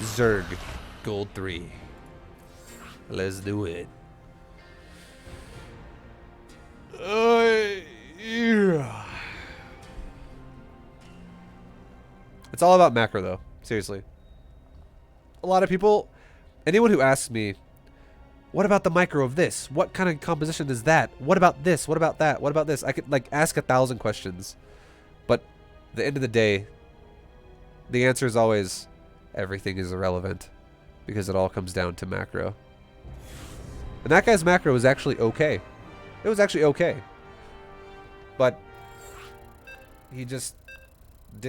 Zerg, gold 3. Let's do it. Yeah. It's all about macro though, seriously. A lot of people, anyone who asks me, what about the micro of this? What kind of composition is that? What about this? What about that? What about this? I could like ask 1,000 questions. But at the end of the day, the answer is always everything is irrelevant because it all comes down to macro. And that guy's macro was actually okay. It was actually okay. But he just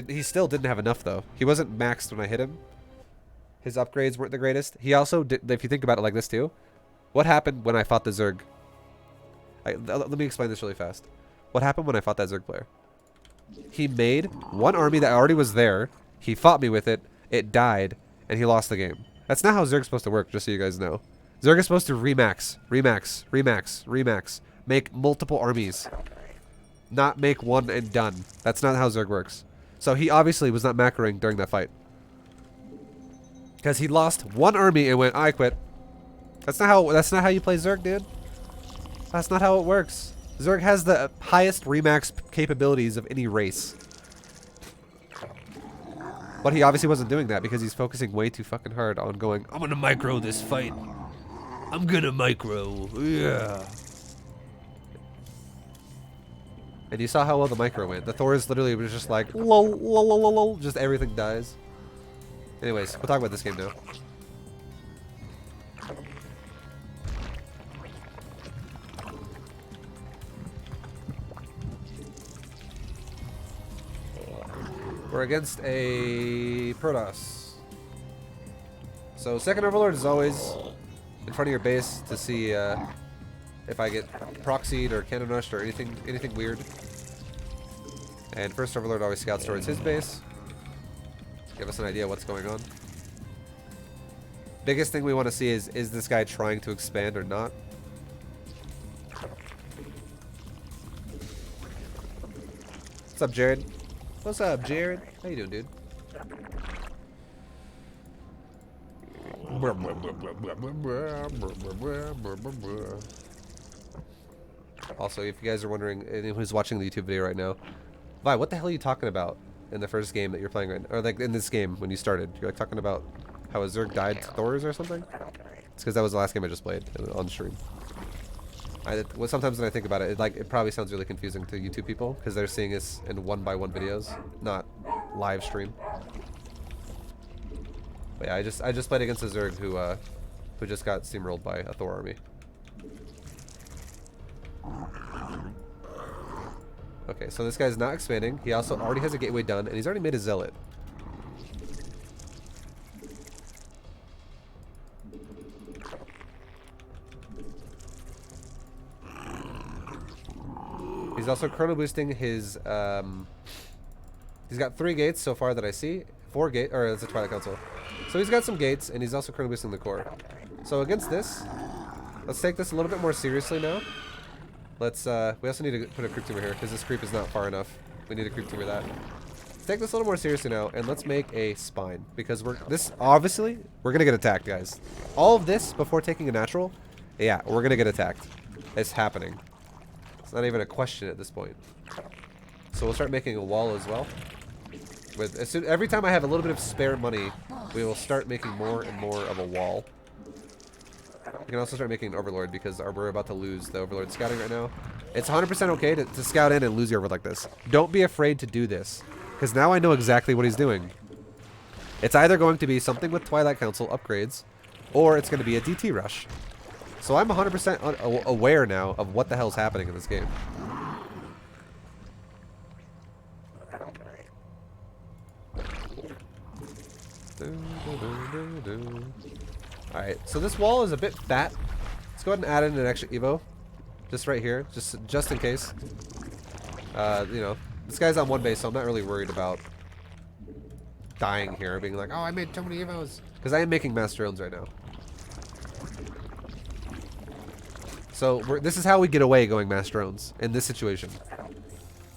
he still didn't have enough though. He wasn't maxed when I hit him. His upgrades weren't the greatest. He also did, if you think about it like this too, what happened when I fought the Zerg? Let me explain this really fast. What happened when I fought that Zerg player? He made one army that already was there. He fought me with it. It died, and he lost the game. That's not how Zerg's supposed to work, just so you guys know. Zerg is supposed to remax, remax, remax, remax. Make multiple armies. Not make one and done. That's not how Zerg works. So he obviously was not macroing during that fight. Because he lost one army and went, I quit. That's not how you play Zerg, dude. That's not how it works. Zerg has the highest remax capabilities of any race. But he obviously wasn't doing that because he's focusing way too fucking hard on going, I'm gonna micro this fight. I'm gonna micro. Yeah. And you saw how well the micro went. The Thors literally was just like, lol, lol, lol, lol, lol. Just everything dies. Anyways, we'll talk about this game now. We're against a Protoss. So second Overlord is always in front of your base to see if I get proxied or cannon rushed or anything weird. And first Overlord always scouts towards his base. Give us an idea what's going on. Biggest thing we want to see is this guy trying to expand or not? What's up, Jared? What's up, Jared? How you doing, dude? Also, if you guys are wondering, anyone who's watching the YouTube video right now, Vi, what the hell are you talking about in the first game that you're playing right now? Or like in this game when you started? You're like talking about how a Zerg died to Thors or something? It's because that was the last game I just played on stream. Sometimes when I think about it, it probably sounds really confusing to YouTube people because they're seeing us in 1x1 videos, not live stream. But yeah, I just played against a Zerg who just got steamrolled by a Thor army. Okay, so this guy's not expanding. He also already has a gateway done, and he's already made a zealot. He's also chrono boosting his. He's got 3 gates so far that I see. 4 gates, or it's a Twilight Council. So he's got some gates, and he's also chrono boosting the core. So against this, let's take this a little bit more seriously now. Let's. We also need to put a creep tumor here because this creep is not far enough. We need a creep tumor that. Let's take this a little more seriously now, and let's make a spine because obviously we're gonna get attacked, guys. All of this before taking a natural, yeah, we're gonna get attacked. It's happening. It's not even a question at this point. So we'll start making a wall as well. Every time I have a little bit of spare money, we will start making more and more of a wall. We can also start making an Overlord because we're about to lose the Overlord scouting right now. It's 100% okay to scout in and lose your Overlord like this. Don't be afraid to do this because now I know exactly what he's doing. It's either going to be something with Twilight Council upgrades or it's going to be a DT rush. So I'm 100% aware now of what the hell's happening in this game. Alright, so this wall is a bit fat. Let's go ahead and add in an extra Evo. Just right here, just in case. You know, this guy's on 1 base, so I'm not really worried about dying here, being like, oh, I made too many Evos. Because I am making mass drones right now. So this is how we get away going mass drones in this situation.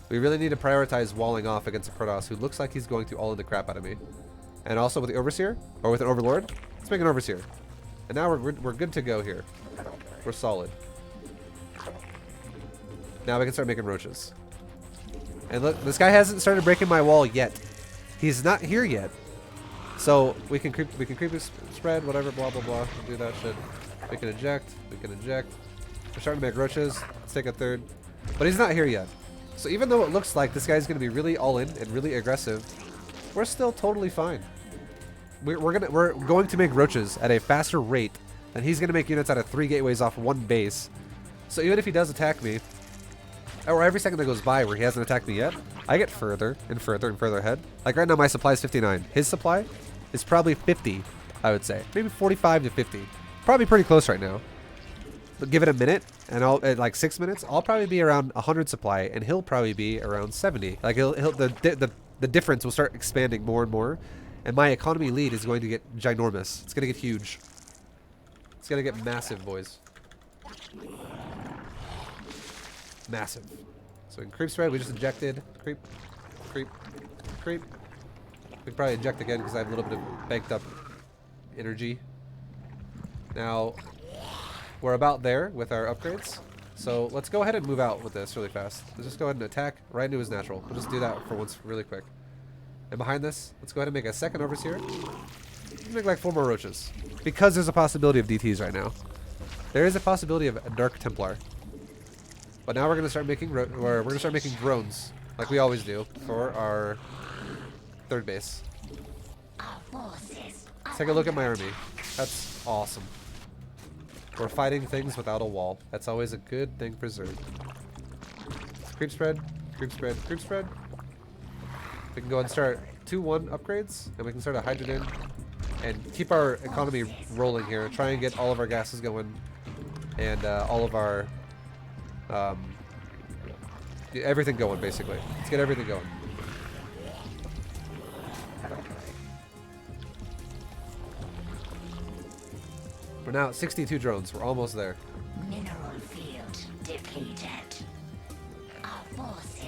We really need to prioritize walling off against a Protoss who looks like he's going to all in the crap out of me. And also with the Overseer, or with an Overlord. Let's make an Overseer. And now we're good to go here. We're solid. Now we can start making roaches. And look, this guy hasn't started breaking my wall yet. He's not here yet. So we can creep spread, whatever, blah blah blah. We'll do that shit. We can eject. We're starting to make roaches. Let's take a third. But he's not here yet. So even though it looks like this guy's gonna be really all in and really aggressive, we're still totally fine. We're going to make roaches at a faster rate than he's gonna make units out of 3 gateways off 1 base. So even if he does attack me, or every second that goes by where he hasn't attacked me yet, I get further and further and further ahead. Like right now my supply is 59. His supply is probably 50, I would say. Maybe 45 to 50. Probably pretty close right now. But give it a minute, and at like 6 minutes, I'll probably be around 100 supply, and he'll probably be around 70. Like the difference will start expanding more and more, and my economy lead is going to get ginormous. It's going to get huge. It's going to get massive, boys. Massive. So in creep spread, we just injected. Creep. We can probably inject again because I have a little bit of banked up energy. Now, we're about there with our upgrades. So let's go ahead and move out with this really fast. Let's just go ahead and attack right into his natural. We'll just do that for once really quick. And behind this, let's go ahead and make a second Overseer. Let's make like 4 more roaches. Because there's a possibility of DTs right now. There is a possibility of a Dark Templar. But now we're gonna start making drones, like we always do, for our 3rd base. Let's take a look at my army. That's awesome. We're fighting things without a wall. That's always a good thing for Zerg. Creep spread. We can go and start 2-1 upgrades, and we can start a hydrogen and keep our economy rolling here. Try and get all of our gases going, and all of our everything going, basically. Let's get everything going. We're now at 62 drones. We're almost there. Mineral field depleted.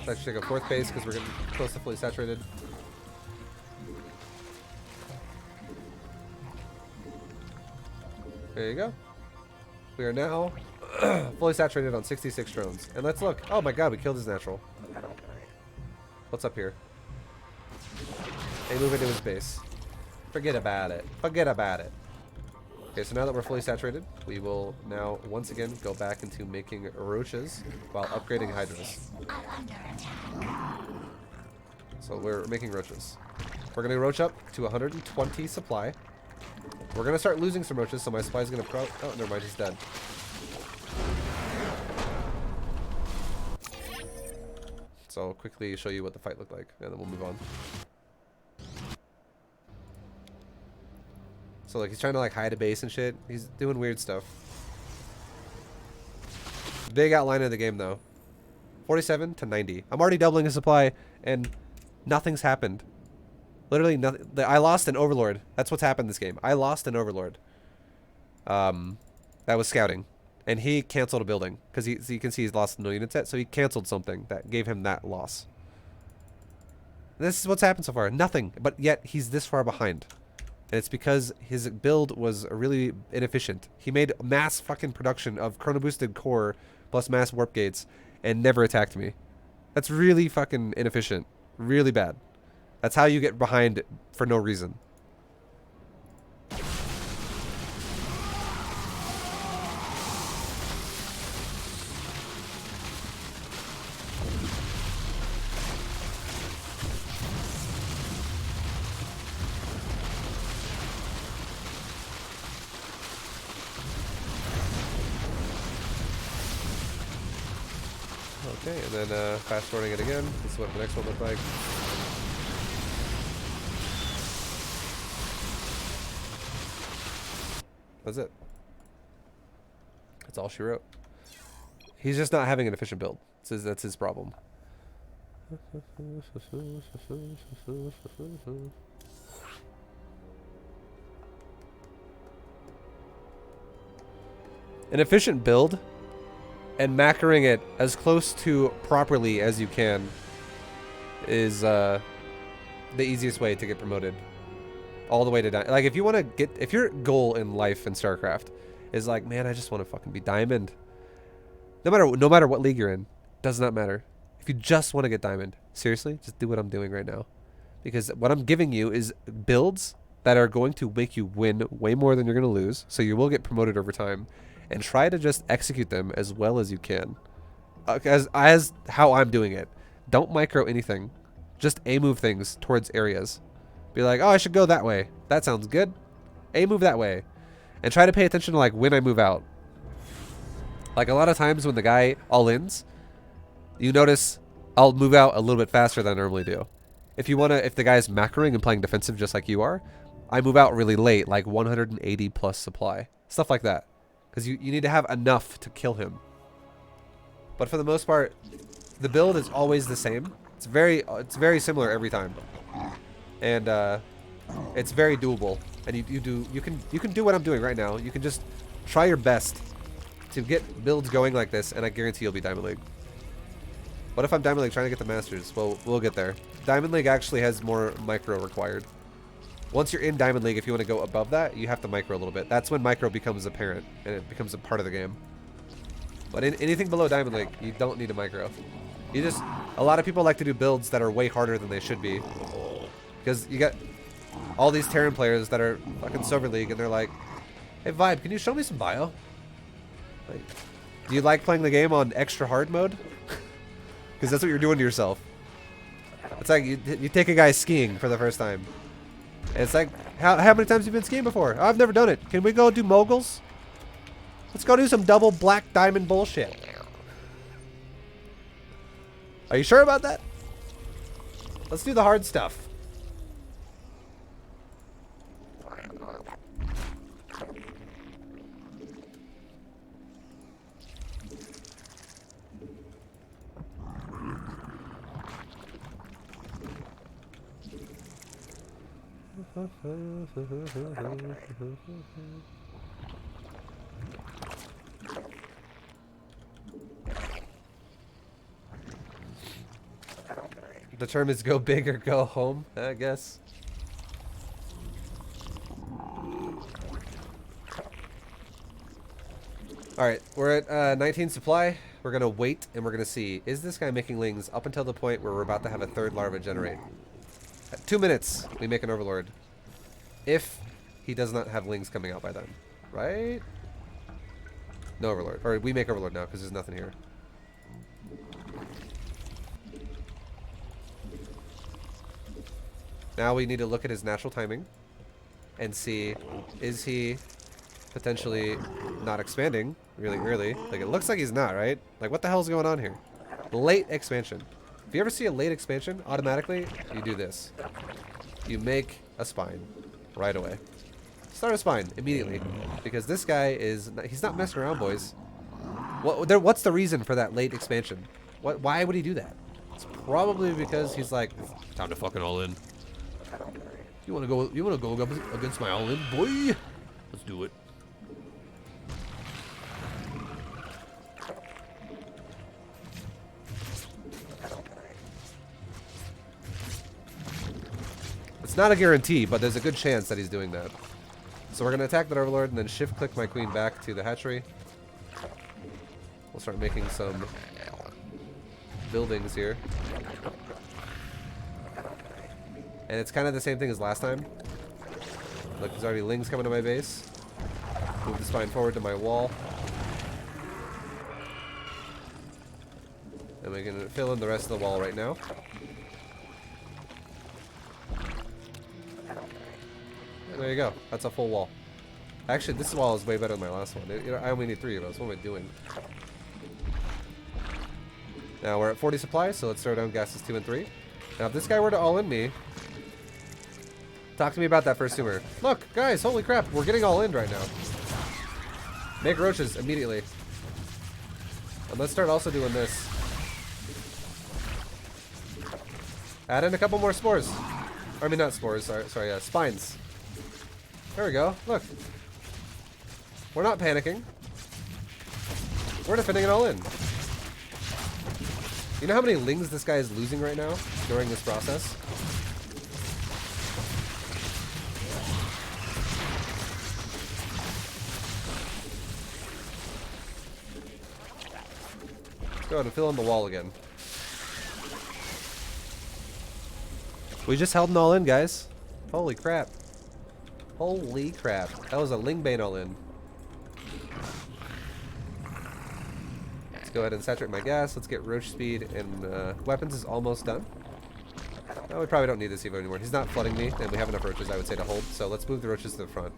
Let's take a 4th base because we're getting close to fully saturated. There you go. We are now fully saturated on 66 drones. And let's look. Oh my god, we killed his natural. What's up here? They move into his base. Forget about it. Okay, so now that we're fully saturated, we will now once again go back into making roaches while upgrading hydras. So we're making roaches. We're going to roach up to 120 supply. We're going to start losing some roaches, so my supply is going to oh, never mind, he's dead. So I'll quickly show you what the fight looked like, and then we'll move on. So like he's trying to like hide a base and shit. He's doing weird stuff. Big outline of the game though. 47 to 90. I'm already doubling his supply and nothing's happened. Literally nothing. I lost an Overlord. That's what's happened this game. I lost an Overlord. That was scouting. And he canceled a building. Because you can see he's lost no unit set. So he canceled something that gave him that loss. This is what's happened so far. Nothing. But yet he's this far behind. And it's because his build was really inefficient. He made mass fucking production of chrono boosted core plus mass warp gates and never attacked me. That's really fucking inefficient. Really bad. That's how you get behind for no reason. Okay, and then fast forwarding it again. This is what the next one looked like. That's it. That's all she wrote. He's just not having an efficient build. That's his problem. An efficient build and macroing it as close to properly as you can is the easiest way to get promoted. all the way to like if you want to get, if your goal in life in StarCraft is like, man, I just want to fucking be diamond. No matter what league you're in, does not matter. If you just want to get diamond, seriously, just do what I'm doing right now, because what I'm giving you is builds that are going to make you win way more than you're going to lose, so you will get promoted over time, and try to just execute them as well as you can, as how I'm doing it. Don't micro anything, just A move things towards areas. Be like, oh, I should go that way. That sounds good. A move that way, and try to pay attention to like when I move out. Like a lot of times when the guy all-ins, you notice I'll move out a little bit faster than I normally do. If you wanna, if the guy's macroing and playing defensive just like you are, I move out really late, like 180 plus supply, stuff like that, because you need to have enough to kill him. But for the most part, the build is always the same. It's very similar every time, and it's very doable. And you can do what I'm doing right now. You can just try your best to get builds going like this, and I guarantee you'll be Diamond League. What if I'm Diamond League trying to get the Masters? Well, we'll get there. Diamond League actually has more micro required. Once you're in Diamond League, if you want to go above that, you have to micro a little bit. That's when micro becomes apparent, and it becomes a part of the game. But in anything below Diamond League, you don't need a micro. You just, a lot of people like to do builds that are way harder than they should be. Because you got all these Terran players that are fucking Silver League, and they're like, hey, ViBE, can you show me some bio? Like, do you like playing the game on extra hard mode? Because that's what you're doing to yourself. It's like you take a guy skiing for the first time. And it's like, how many times have you been skiing before? Oh, I've never done it. Can we go do moguls? Let's go do some double black diamond bullshit. Are you sure about that? Let's do the hard stuff. The term is go big or go home, I guess. Alright, we're at 19 supply. We're going to wait and we're going to see. Is this guy making lings up until the point where we're about to have a third larva generate? At 2 minutes, we make an overlord. If he does not have lings coming out by then. Right? No overlord. Or we make overlord now because there's nothing here. Now we need to look at his natural timing and see, is he potentially not expanding really early? Like, it looks like he's not, right? Like, what the hell's going on here? Late expansion. If you ever see a late expansion, automatically you do this. You make a spine right away. Start a spine immediately, because this guy is, he's not messing around, boys. What's the reason for that late expansion? Why would he do that? It's probably because he's like, time to fucking all in. You wanna go up against my all in, boy? Let's do it. It's not a guarantee, but there's a good chance that he's doing that. So we're gonna attack that overlord and then shift click my queen back to the hatchery. We'll start making some buildings here. And it's kind of the same thing as last time. Look, there's already lings coming to my base. Move the spine forward to my wall. And we're going to fill in the rest of the wall right now. And there you go. That's a full wall. Actually, this wall is way better than my last one. I only need 3 of those. What am I doing? Now we're at 40 supplies, so let's throw down gases 2 and 3. Now if this guy were to all in me, talk to me about that first tumor. Look, guys, holy crap, we're getting all in right now. Make roaches immediately. And let's start also doing this. Add in a couple more spores. I mean, not spores, sorry, spines. There we go, look. We're not panicking. We're defending it all in. You know how many lings this guy is losing right now during this process? Go ahead and fill in the wall again. We just held an all in, guys. Holy crap. Holy crap. That was a Lingbane all in. Let's go ahead and saturate my gas. Let's get roach speed, and weapons is almost done. No, we probably don't need this Evo anymore. He's not flooding me, and we have enough roaches, I would say, to hold. So let's move the roaches to the front.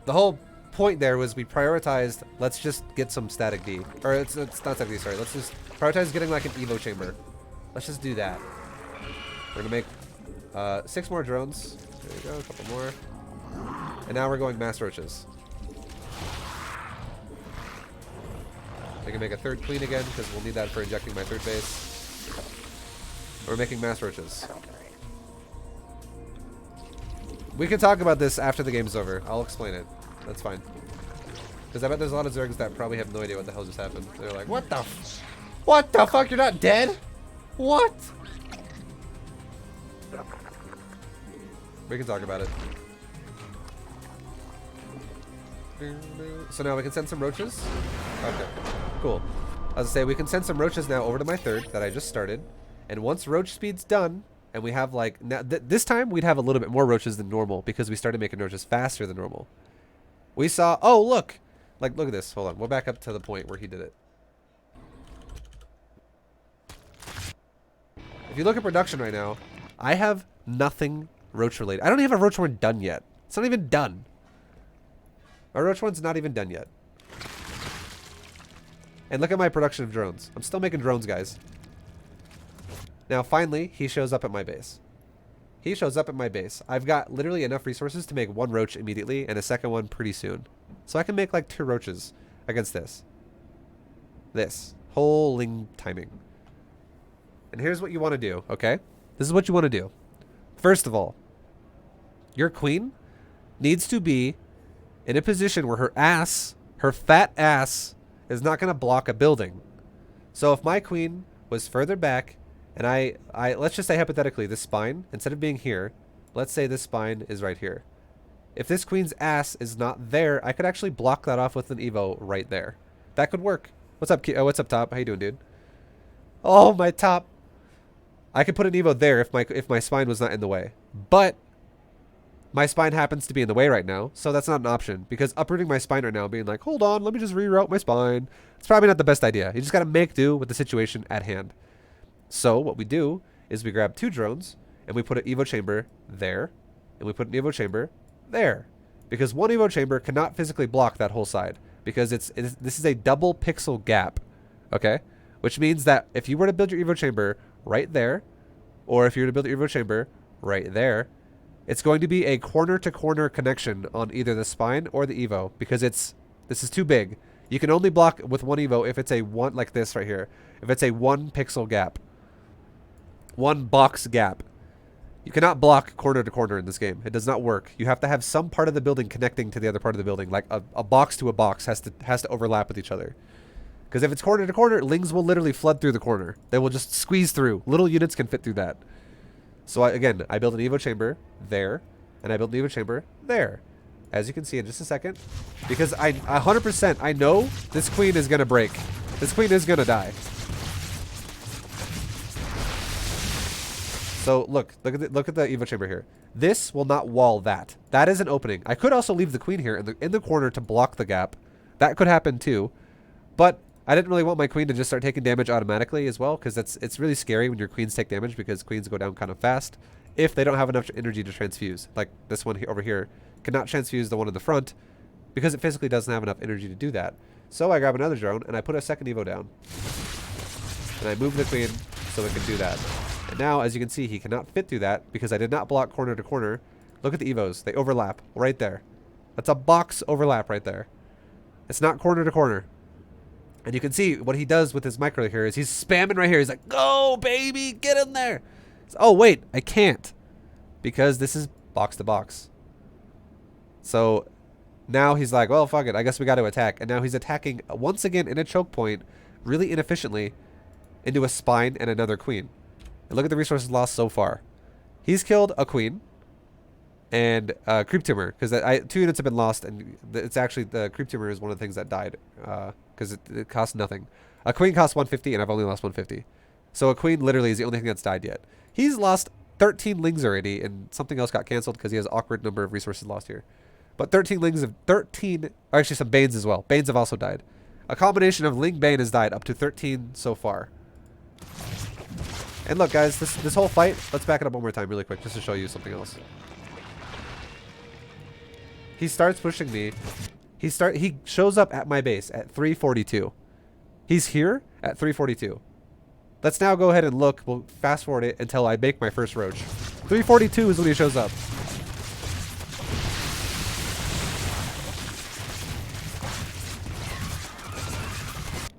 The whole point there was we prioritized, let's just get some static D. Or it's not static D, sorry. Let's just prioritize getting like an Evo chamber. Let's just do that. We're going to make 6 more drones. There you go, a couple more. And now we're going mass roaches. I can make a 3rd queen again because we'll need that for injecting my 3rd base. We're making mass roaches. We can talk about this after the game's over. I'll explain it. That's fine. Because I bet there's a lot of Zergs that probably have no idea what the hell just happened. They're like, what the fuck? You're not dead? What? We can talk about it. So now we can send some roaches. Okay, cool. As I say, we can send some roaches now over to my 3rd that I just started. And once roach speed's done, and we have like, now this time we'd have a little bit more roaches than normal because we started making roaches faster than normal. We saw, oh look, like look at this, hold on, we'll back up to the point where he did it. If you look at production right now, I have nothing roach related. I don't even have a roach horn done yet. It's not even done. My roach horn's not even done yet. And look at my production of drones. I'm still making drones, guys. Now, finally, he shows up at my base. He shows up at my base. I've got literally enough resources to make 1 roach immediately and a 2nd one pretty soon. So I can make like 2 roaches against this. This. Whole Ling timing. And here's what you want to do, okay? This is what you want to do. First of all, your queen needs to be in a position where her ass, her fat ass, is not going to block a building. So if my queen was further back, and I let's just say hypothetically, this spine, instead of being here, let's say this spine is right here. If this queen's ass is not there, I could actually block that off with an Evo right there. That could work. What's up, what's up, top? How you doing, dude? Oh, my top. I could put an Evo there if my spine was not in the way. But my spine happens to be in the way right now, so that's not an option. Because uprooting my spine right now, being like, hold on, let me just reroute my spine. It's probably not the best idea. You just got to make do with the situation at hand. So what we do is we grab 2 drones, and we put an Evo chamber there, and we put an Evo chamber there. Because 1 Evo chamber cannot physically block that whole side. Because this is a double pixel gap, okay? Which means that if you were to build your Evo chamber right there, or if you were to build your Evo chamber right there, it's going to be a corner-to-corner connection on either the spine or the Evo, because this is too big. You can only block with 1 Evo if it's a 1, like this right here. If it's a 1 pixel gap. 1 box gap. You cannot block corner-to-corner in this game. It does not work. You have to have some part of the building connecting to the other part of the building. Like a box to a box has to overlap with each other. Because if it's corner-to-corner, lings will literally flood through the corner. They will just squeeze through. Little units can fit through that. So again, I built an Evo chamber there, and I built an Evo chamber there. As you can see in just a second. Because 100% I know this queen is going to break. This queen is going to die. So look at the Evo chamber here. This will not wall that. That is an opening. I could also leave the queen here in the corner to block the gap. That could happen too. But I didn't really want my queen to just start taking damage automatically as well, because it's really scary when your queens take damage, because queens go down kind of fast if they don't have enough energy to transfuse. Like this one over here cannot transfuse the one in the front because it physically doesn't have enough energy to do that. So I grab another drone and I put a 2nd Evo down. And I move the queen so it can do that. And now, as you can see, he cannot fit through that because I did not block corner to corner. Look at the Evos. They overlap right there. That's a box overlap right there. It's not corner to corner. And you can see what he does with his micro here is he's spamming right here. He's like, go, baby, get in there. Oh, wait, I can't because this is box to box. So now he's like, well, fuck it. I guess we got to attack. And now he's attacking once again in a choke point really inefficiently into a spine and another queen. And look at the resources lost so far. He's killed a queen and creep tumor, because 2 units have been lost, and it's actually the creep tumor is one of the things that died, because it costs nothing. A queen costs 150, and I've only lost 150. So a queen literally is the only thing that's died yet. He's lost 13 lings already, and something else got canceled because he has awkward number of resources lost here. But 13 lings of 13, or actually some banes as well. Banes have also died. A combination of ling bane has died, up to 13 so far. And look, guys, this whole fight, let's back it up one more time really quick just to show you something else. He starts pushing me. He shows up at my base at 342. He's here at 342. Let's now go ahead and look. We'll fast forward it until I make my first roach. 342 is when he shows up.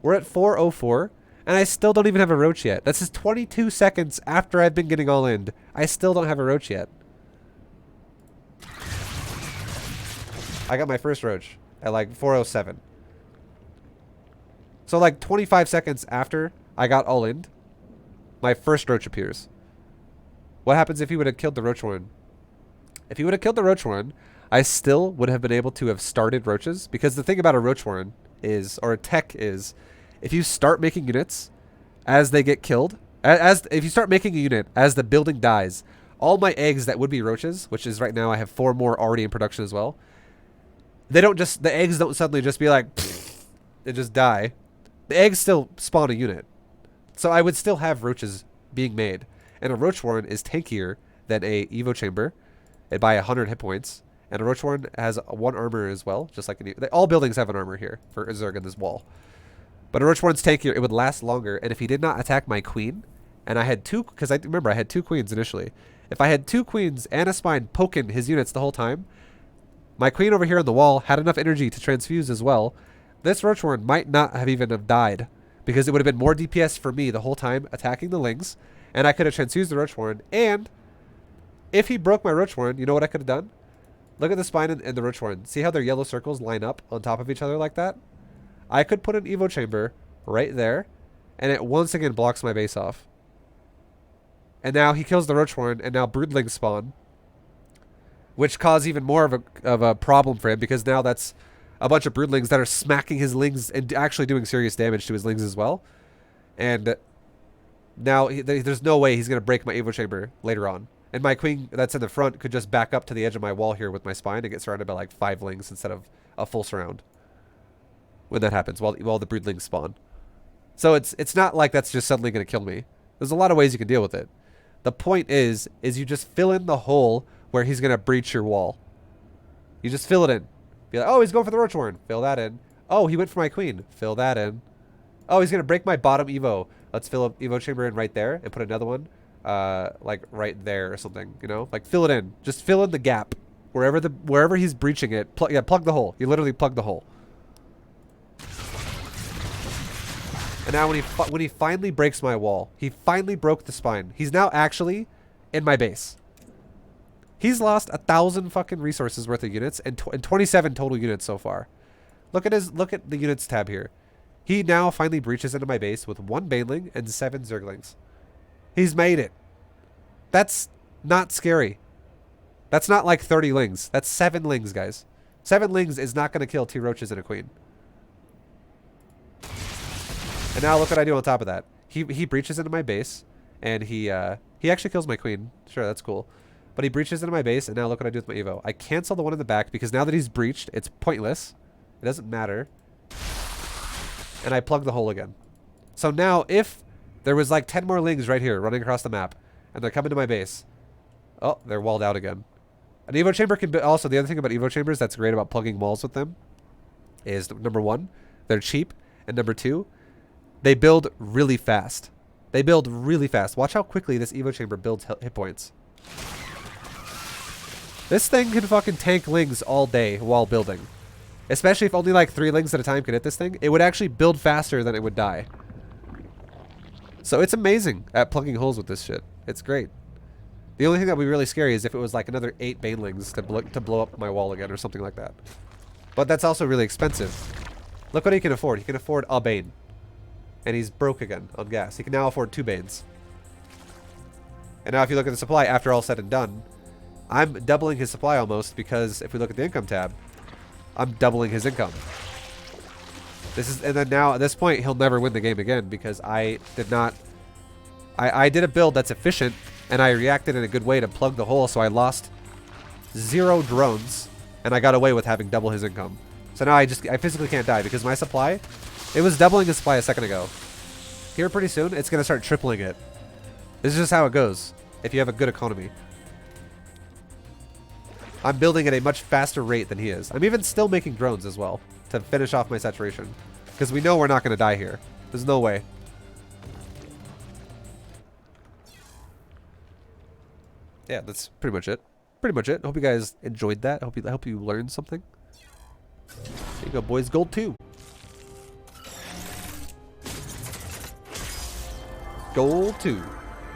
We're at 404, and I still don't even have a roach yet. That's just 22 seconds after I've been getting all in. I still don't have a roach yet. I got my first roach at like 407. So like 25 seconds after I got all in, my first roach appears. What happens if he would have killed the roach warren? If he would have killed the roach warren, I still would have been able to have started roaches, because the thing about a roach warren is, or a tech is, if you start making units as they get killed, if you start making a unit as the building dies, all my eggs that would be roaches, which is right now I have 4 more already in production as well, they don't just, the eggs don't suddenly just be like, they just die. The eggs still spawn a unit. So I would still have roaches being made. And a roach warren is tankier than a Evo chamber. It by 100 hit points. And a roach warren has 1 armor as well, just like all buildings have an armor here for a Zerg in this wall. But a roach warren's tankier, it would last longer. And if he did not attack my queen, and I had 2, because I remember I had 2 queens initially. If I had 2 queens and a spine poking his units the whole time, my queen over here on the wall had enough energy to transfuse as well. This roach warren might not have even have died, because it would have been more DPS for me the whole time attacking the lings, and I could have transfused the roach warren. And if he broke my roach warren, you know what I could have done? Look at the spine and the roach warren. See how their yellow circles line up on top of each other like that? I could put an Evo chamber right there, and it once again blocks my base off. And now he kills the roach warren, and now broodlings spawn, which cause even more of a problem for him, because now that's a bunch of broodlings that are smacking his lings and actually doing serious damage to his lings as well. And now there's no way he's going to break my Evo chamber later on. And my queen that's in the front could just back up to the edge of my wall here with my spine and get surrounded by like 5 lings instead of a full surround when that happens, while the broodlings spawn. So it's not like that's just suddenly going to kill me. There's a lot of ways you can deal with it. The point is you just fill in the hole where he's going to breach your wall. You just fill it in. Be like, oh, he's going for the roach warren. Fill that in. Oh, he went for my queen. Fill that in. Oh, he's going to break my bottom Evo. Let's fill a Evo chamber in right there and put another one like right there or something, you know? Like fill it in. Just fill in the gap. Wherever he's breaching it, plug the hole. You literally plug the hole. And now when he finally breaks my wall, he finally broke the spine. He's now actually in my base. He's lost 1,000 fucking resources worth of units and 27 total units so far. Look at the units tab here. He now finally breaches into my base with 1 baneling and 7 zerglings. He's made it. That's not scary. That's not like 30 lings. That's 7 lings, guys. 7 lings is not going to kill 2 roaches and a queen. And now look what I do on top of that. He breaches into my base, and he actually kills my queen. Sure, that's cool. But he breaches into my base, and now look what I do with my Evo. I cancel the one in the back, because now that he's breached, it's pointless. It doesn't matter. And I plug the hole again. So now, if there was like 10 more lings right here running across the map, and they're coming to my base. Oh, they're walled out again. An Evo chamber can be... Also, the other thing about Evo chambers that's great about plugging walls with them is, number 1, they're cheap. And number 2, they build really fast. They build really fast. Watch how quickly this Evo chamber builds hit points. This thing can fucking tank lings all day while building. Especially if only like 3 lings at a time can hit this thing. It would actually build faster than it would die. So it's amazing at plugging holes with this shit. It's great. The only thing that would be really scary is if it was like another 8 banelings to blow up my wall again or something like that. But that's also really expensive. Look what he can afford. He can afford a bane. And he's broke again on gas. He can now afford 2 banes. And now if you look at the supply after all said and done, I'm doubling his supply almost because if we look at the income tab, I'm doubling his income. This is, and then now at this point, he'll never win the game again because I did not, I did a build that's efficient and I reacted in a good way to plug the hole, so I lost 0 drones and I got away with having double his income. So now I physically can't die because my supply, it was doubling his supply a second ago. Here pretty soon, it's going to start tripling it. This is just how it goes if you have a good economy. I'm building at a much faster rate than he is. I'm even still making drones as well to finish off my saturation. Because we know we're not going to die here. There's no way. Yeah, that's pretty much it. Pretty much it. I hope you guys enjoyed that. I hope you learned something. There you go, boys. Gold 2. Gold 2.